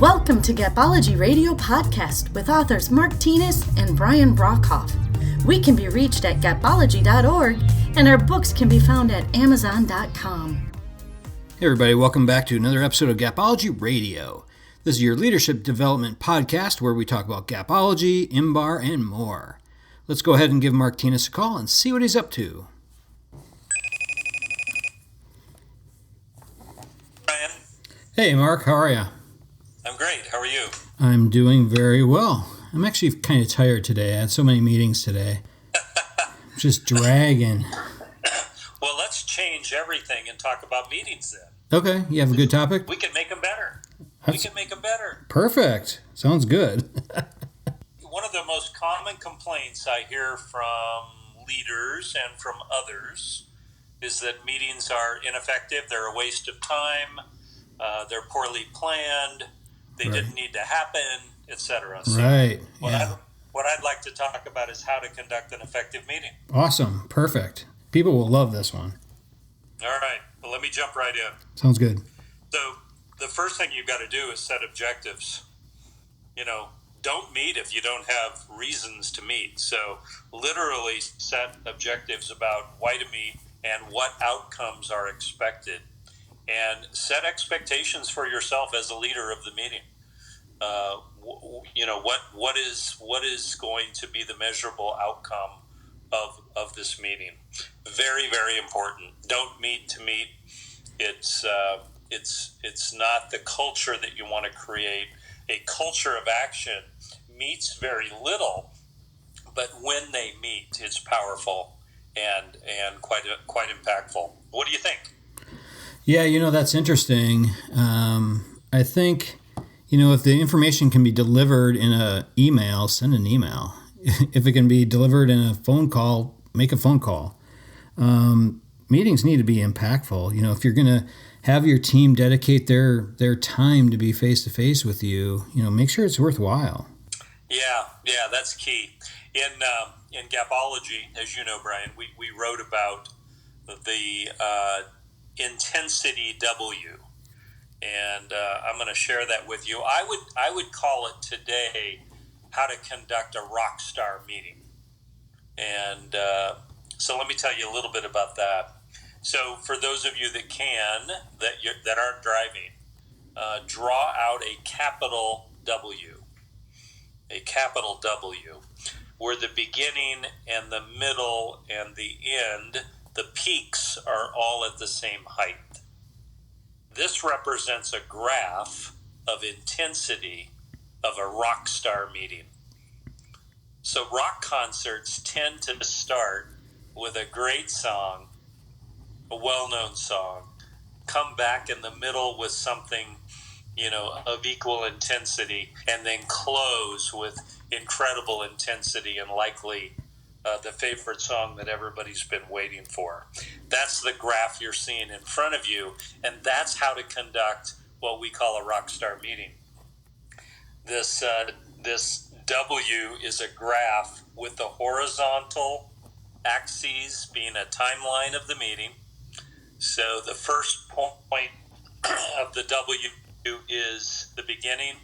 Welcome to Gapology Radio Podcast with authors Mark Tienes and Brian Brockhoff. We can be reached at gapology.org, and our books can be found at amazon.com. Hey everybody, welcome back to another episode of Gapology Radio. This is your leadership development podcast where we talk about Gapology, IMBAR, and more. Let's go ahead and give Mark Tienes a call and see what he's up to. Brian. Hey Mark, how are you? I'm great. How are you? I'm doing very well. I'm actually kind of tired today. I had so many meetings today. Just dragging. Well, let's change everything and talk about meetings then. Okay, you have a good topic? We can make them better. Perfect. Sounds good. One of the most common complaints I hear from leaders and from others is that meetings are ineffective, they're a waste of time, they're poorly planned, they didn't need to happen, etc. So what I'd like to talk about is how to conduct an effective meeting. Awesome. Perfect. People will love this one. All right. Well, let me jump right in. Sounds good. So the first thing you've got to do is set objectives. Don't meet if you don't have reasons to meet. So literally set objectives about why to meet and what outcomes are expected. And set expectations for yourself as a leader of the meeting. What is going to be the measurable outcome of this meeting? Very, very important. Don't meet to meet. It's not the culture that you want to create. A culture of action meets very little, but when they meet, it's powerful and quite impactful. What do you think? Yeah, that's interesting. I think, if the information can be delivered in an email, send an email. If it can be delivered in a phone call, make a phone call. Meetings need to be impactful. If you're going to have your team dedicate their time to be face-to-face with you, make sure it's worthwhile. Yeah, that's key. In Gapology, as you know, Brian, we wrote about the intensity W, and I'm going to share that with you. I would call it today how to conduct a Rockstar meeting, and so let me tell you a little bit about that. So for those of you that aren't driving, draw out a capital W, where the beginning and the middle and the end, the peaks are all at the same height. This represents a graph of intensity of a rock star meeting. So rock concerts tend to start with a great song, a well-known song, come back in the middle with something, of equal intensity, and then close with incredible intensity and likely the favorite song that everybody's been waiting for. That's the graph you're seeing in front of you, and that's how to conduct what we call a Rockstar meeting. This W is a graph with the horizontal axes being a timeline of the meeting. So the first point of the W is the beginning.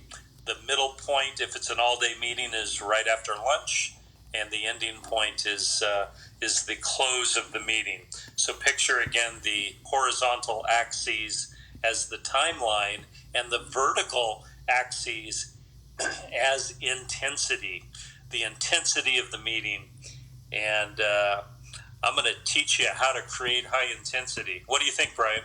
The middle point, if it's an all-day meeting, is right after lunch. And the ending point is the close of the meeting. So picture again the horizontal axes as the timeline and the vertical axes as intensity, the intensity of the meeting. And I'm going to teach you how to create high intensity. What do you think, Brian?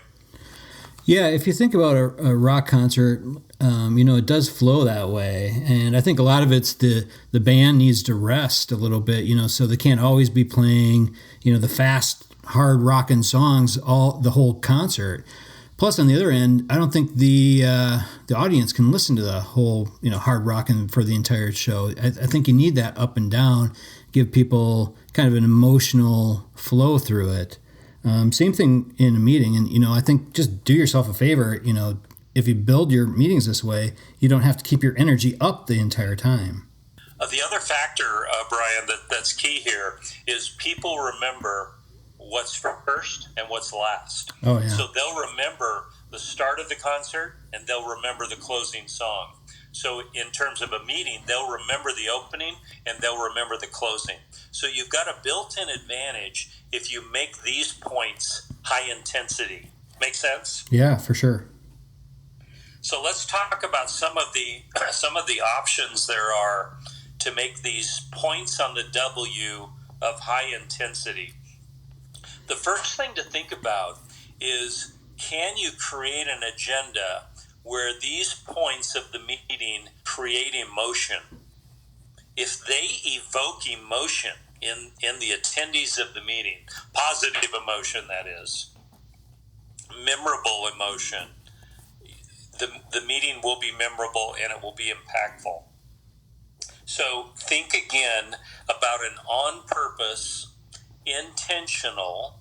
Yeah, if you think about a rock concert, it does flow that way. And I think a lot of it's the band needs to rest a little bit, so they can't always be playing, the fast, hard rocking songs the whole concert. Plus, on the other end, I don't think the audience can listen to the whole, hard rocking for the entire show. I think you need that up and down, give people kind of an emotional flow through it. Same thing in a meeting. And, I think just do yourself a favor, if you build your meetings this way, you don't have to keep your energy up the entire time. The other factor, Brian, that's key here is people remember what's first and what's last. Oh, yeah. So they'll remember the start of the concert and they'll remember the closing song. So in terms of a meeting, they'll remember the opening and they'll remember the closing. So you've got a built-in advantage if you make these points high intensity. Make sense? Yeah, for sure. So let's talk about some of the options there are to make these points on the W of high intensity. The first thing to think about is, can you create an agenda where these points of the meeting create emotion? If they evoke emotion in the attendees of the meeting, positive emotion that is, memorable emotion, the meeting will be memorable and it will be impactful. So think again about an on-purpose, intentional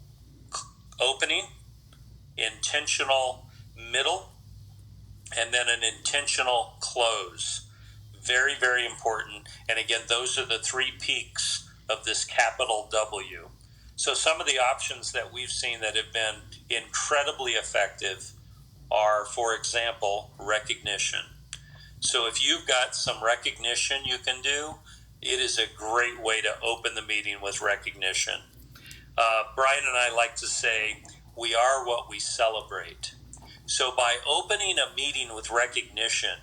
opening, intentional middle, and then an intentional close. Very, very important. And again, those are the 3 peaks of this capital W. So some of the options that we've seen that have been incredibly effective are, for example, recognition. So if you've got some recognition you can do, it is a great way to open the meeting with recognition. Brian and I like to say, we are what we celebrate. So by opening a meeting with recognition,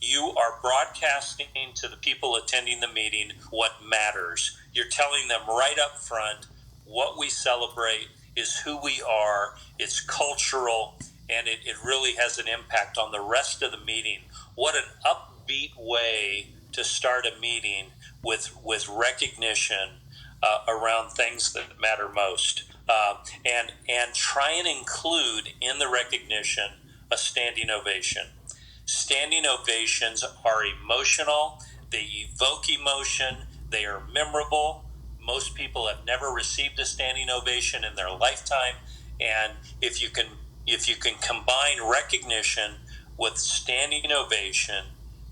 you are broadcasting to the people attending the meeting what matters. You're telling them right up front, what we celebrate is who we are, it's cultural, and it really has an impact on the rest of the meeting. What an upbeat way to start a meeting with recognition around things that matter most. And try and include in the recognition a standing ovation. Standing ovations are emotional, they evoke emotion, they are memorable. Most people have never received a standing ovation in their lifetime, and if you can combine recognition with standing ovation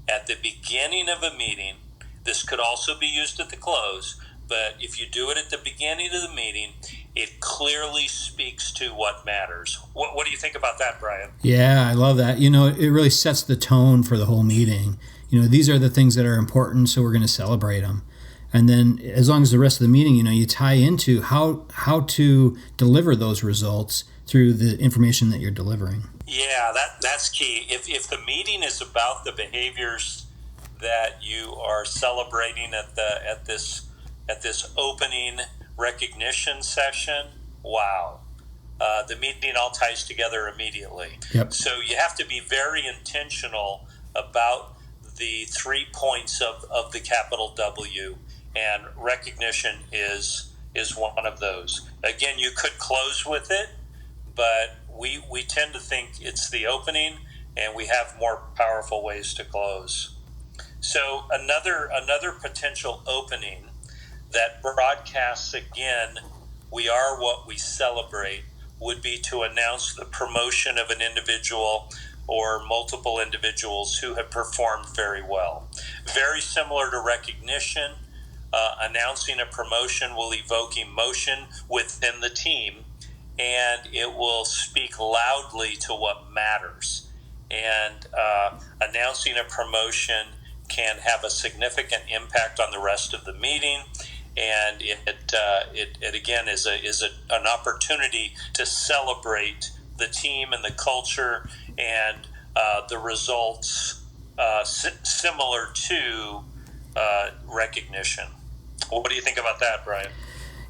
at the beginning of a meeting, this could also be used at the close, but if you do it at the beginning of the meeting, it clearly speaks to what matters. What do you think about that, Brian? Yeah, I love that. It really sets the tone for the whole meeting. These are the things that are important, so we're going to celebrate them. And then as long as the rest of the meeting, you tie into how to deliver those results through the information that you're delivering. Yeah, that's key. If the meeting is about the behaviors that you are celebrating at this opening recognition session, wow, the meeting all ties together immediately. Yep. So you have to be very intentional about the 3 points of the capital W, and recognition is one of those. Again, you could close with it, but we tend to think it's the opening, and we have more powerful ways to close. So another potential opening that broadcasts again, we are what we celebrate, would be to announce the promotion of an individual or multiple individuals who have performed very well. Very similar to recognition, announcing a promotion will evoke emotion within the team, and it will speak loudly to what matters. And announcing a promotion can have a significant impact on the rest of the meeting, and it again is an opportunity to celebrate the team and the culture and the results similar to recognition. What do you think about that, Brian?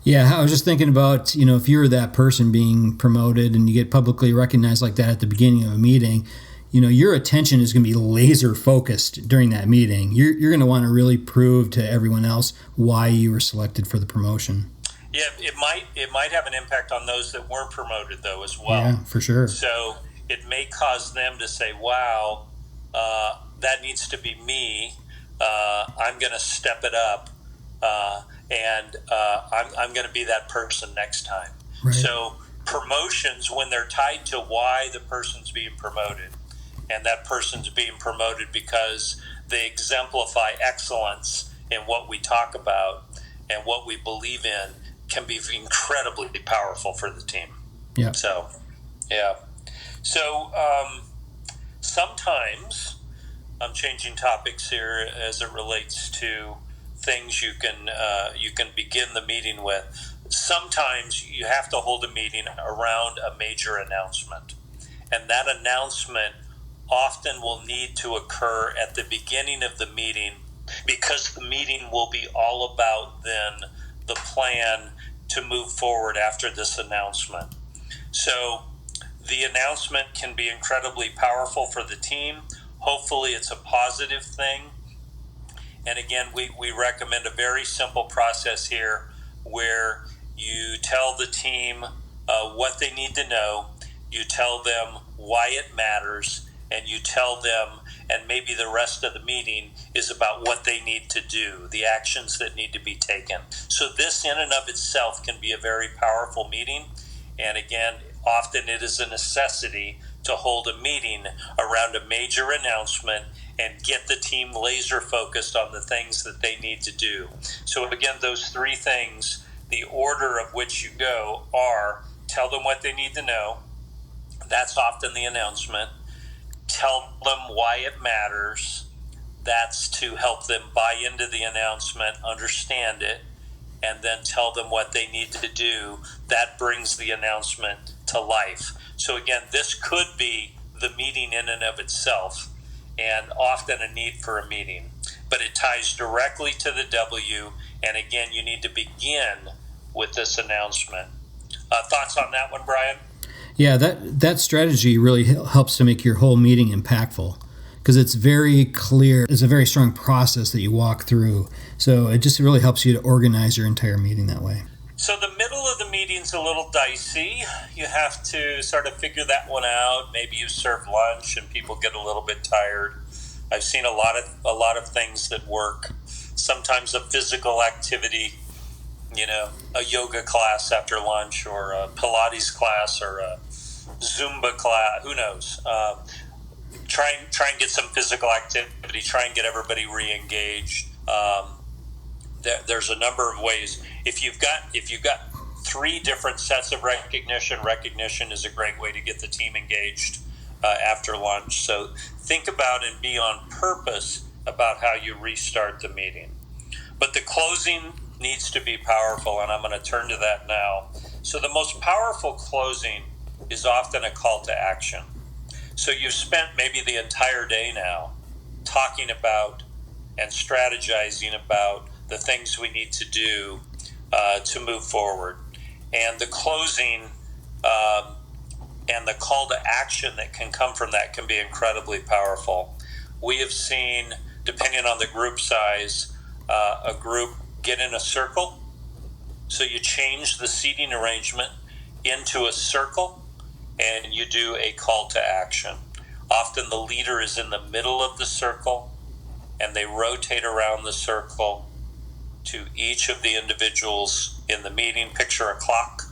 Yeah, I was just thinking about, if you're that person being promoted and you get publicly recognized like that at the beginning of a meeting, your attention is going to be laser focused during that meeting. You're going to want to really prove to everyone else why you were selected for the promotion. Yeah, it might have an impact on those that weren't promoted though as well. Yeah, for sure. So it may cause them to say, "Wow, that needs to be me. I'm going to step it up, and I'm going to be that person next time." Right. So promotions, when they're tied to why the person's being promoted, and that person's being promoted because they exemplify excellence in what we talk about and what we believe in, can be incredibly powerful for the team. Yeah. So, yeah. So sometimes I'm changing topics here as it relates to things you can begin the meeting with. Sometimes you have to hold a meeting around a major announcement, and that announcement often will need to occur at the beginning of the meeting, because the meeting will be all about then the plan to move forward after this announcement. So the announcement can be incredibly powerful for the team. Hopefully it's a positive thing. And again, we recommend a very simple process here where you tell the team what they need to know, you tell them why it matters, and you tell them, and maybe the rest of the meeting is about what they need to do, the actions that need to be taken. So this in and of itself can be a very powerful meeting. And again, often it is a necessity to hold a meeting around a major announcement and get the team laser focused on the things that they need to do. So again, those three things, the order of which you go are: tell them what they need to know. That's often the announcement. Tell them why it matters. That's to help them buy into the announcement, understand it, and then tell them what they need to do. That brings the announcement to life. So again, this could be the meeting in and of itself, and often a need for a meeting. But it ties directly to the W, and again, you need to begin with this announcement. Thoughts on that one, Brian? Yeah, that strategy really helps to make your whole meeting impactful, because it's very clear. It's a very strong process that you walk through. So it just really helps you to organize your entire meeting that way. So the middle of the meeting's a little dicey. You have to sort of figure that one out. Maybe you serve lunch and people get a little bit tired. I've seen a lot of things that work. Sometimes a physical activity, a yoga class after lunch, or a Pilates class, or a Zumba class. Who knows? Try and get some physical activity. Try and get everybody re-engaged. There's a number of ways. If you've got three different sets of recognition is a great way to get the team engaged after lunch. So think about and be on purpose about how you restart the meeting. But the closing needs to be powerful, and I'm going to turn to that now. So the most powerful closing is often a call to action. So you've spent maybe the entire day now talking about and strategizing about the things we need to do to move forward. And the closing and the call to action that can come from that can be incredibly powerful. We have seen, depending on the group size, a group get in a circle. So you change the seating arrangement into a circle, and you do a call to action. Often the leader is in the middle of the circle, and they rotate around the circle to each of the individuals in the meeting. Picture a clock,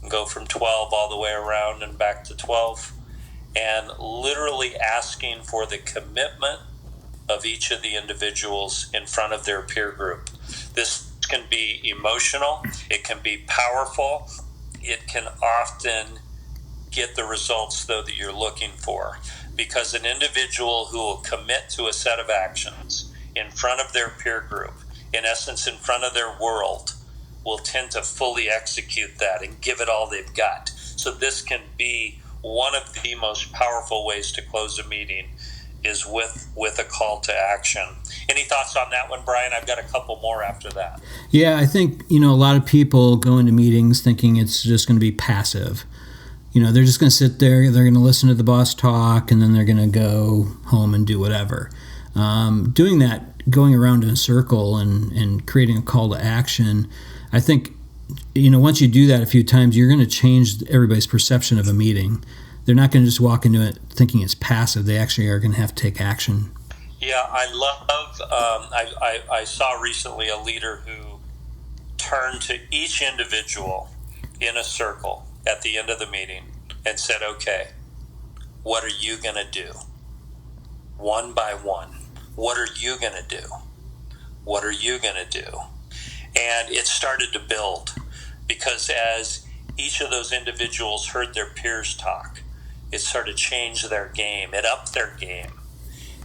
and go from 12 all the way around and back to 12, and literally asking for the commitment of each of the individuals in front of their peer group. This can be emotional, it can be powerful, it can often get the results, though, that you're looking for, because an individual who will commit to a set of actions in front of their peer group, in essence in front of their world, will tend to fully execute that and give it all they've got. So this can be one of the most powerful ways to close a meeting, is with a call to action. Any thoughts on that one, Brian? I've got a couple more after that. Yeah, I think, a lot of people go into meetings thinking it's just going to be passive. They're just going to sit there, they're going to listen to the boss talk, and then they're going to go home and do whatever. Doing that, going around in a circle and creating a call to action, I think, once you do that a few times, you're going to change everybody's perception of a meeting. They're not going to just walk into it thinking it's passive. They actually are going to have to take action. Yeah, I love, I saw recently a leader who turned to each individual in a circle at the end of the meeting and said, okay, what are you going to do? One by one. What are you going to do? What are you going to do? And it started to build, because as each of those individuals heard their peers talk, it started to change their game. It upped their game.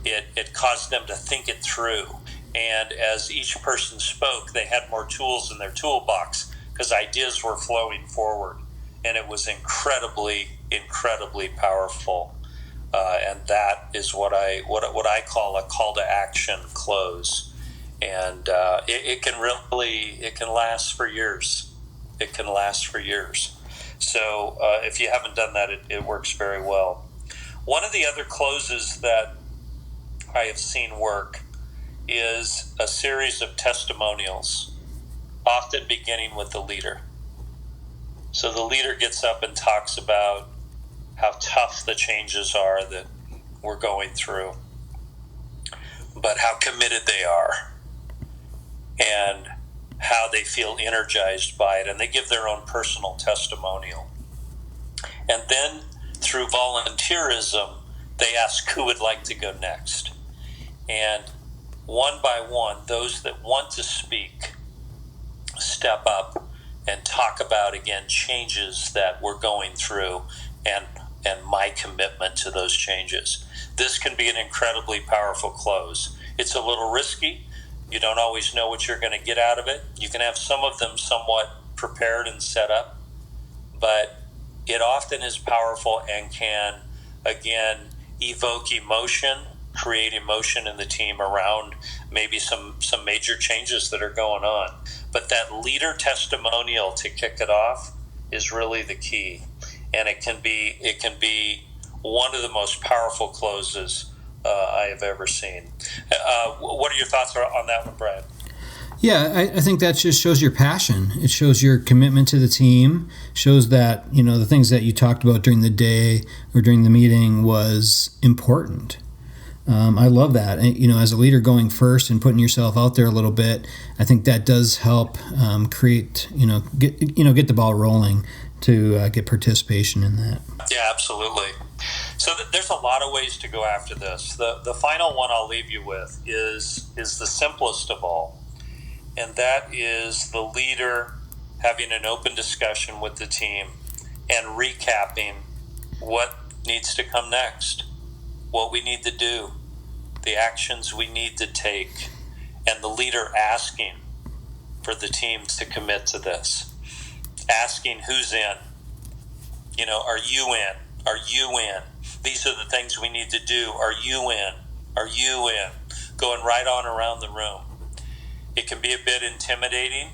It caused them to think it through. And as each person spoke, they had more tools in their toolbox because ideas were flowing forward. And it was incredibly, incredibly powerful. And that is what I call a call to action close. And it can last for years. It can last for years. So if you haven't done that, it works very well. One of the other closes that I have seen work is a series of testimonials, often beginning with the leader. So the leader gets up and talks about how tough the changes are that we're going through, but how committed they are and how they feel energized by it. And they give their own personal testimonial. And then through volunteerism, they ask who would like to go next. And one by one, those that want to speak step up and talk about, again, changes that we're going through and my commitment to those changes. This can be an incredibly powerful close. It's a little risky. You don't always know what you're going to get out of it. You can have some of them somewhat prepared and set up, but it often is powerful and can, again, evoke emotion, create emotion in the team around maybe some major changes that are going on. But that leader testimonial to kick it off is really the key. And it can be one of the most powerful closes I have ever seen. What are your thoughts on that one, Brian? Yeah, I think that just shows your passion. It shows your commitment to the team, shows that, the things that you talked about during the day or during the meeting was important. I love that. And, as a leader going first and putting yourself out there a little bit, I think that does help create, get the ball rolling to get participation in that. Yeah, absolutely. So there's a lot of ways to go after this. The final one I'll leave you with is the simplest of all, and that is the leader having an open discussion with the team and recapping what needs to come next, what we need to do, the actions we need to take, and the leader asking for the team to commit to this, asking who's in. Are you in? Are you in? These are the things we need to do. Are you in? Are you in? Going right on around the room. It can be a bit intimidating.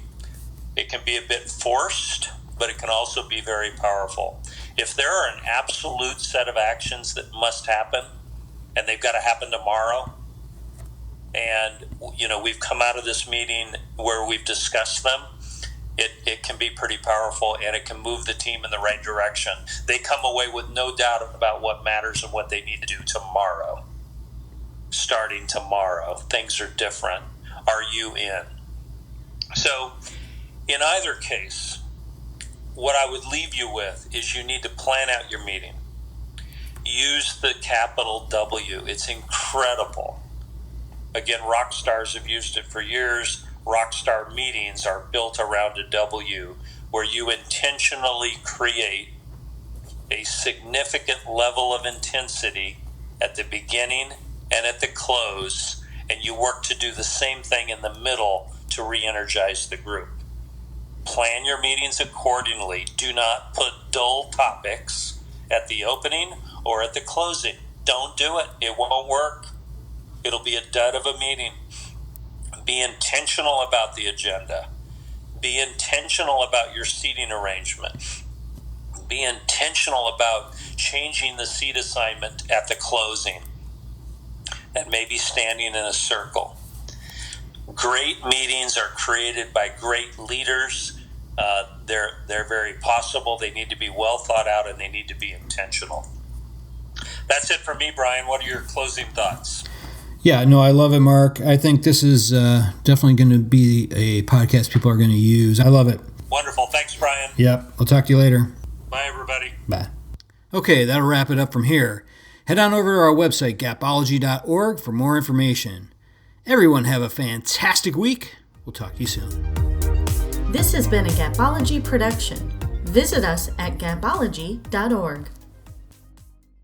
It can be a bit forced, but it can also be very powerful. If there are an absolute set of actions that must happen, and they've got to happen tomorrow, and we've come out of this meeting where we've discussed them, it can be pretty powerful, and it can move the team in the right direction. They come away with no doubt about what matters and what they need to do tomorrow. Starting tomorrow, things are different. Are you in? So, in either case, what I would leave you with is you need to plan out your meeting. Use the capital W. It's incredible. Again, rock stars have used it for years. Rockstar Meetings are built around a W, where you intentionally create a significant level of intensity at the beginning and at the close, and you work to do the same thing in the middle to re-energize the group. Plan your meetings accordingly. Do not put dull topics at the opening or at the closing. Don't do it. It won't work. It'll be a dud of a meeting. Be intentional about the agenda. Be intentional about your seating arrangement. Be intentional about changing the seat assignment at the closing and maybe standing in a circle. Great meetings are created by great leaders. They're very possible. They need to be well thought out, and they need to be intentional. That's it for me, Brian. What are your closing thoughts? Yeah, no, I love it, Mark. I think this is definitely going to be a podcast people are going to use. I love it. Wonderful. Thanks, Brian. Yep. I'll talk to you later. Bye, everybody. Bye. Okay, that'll wrap it up from here. Head on over to our website, gapology.org, for more information. Everyone have a fantastic week. We'll talk to you soon. This has been a Gapology production. Visit us at gapology.org.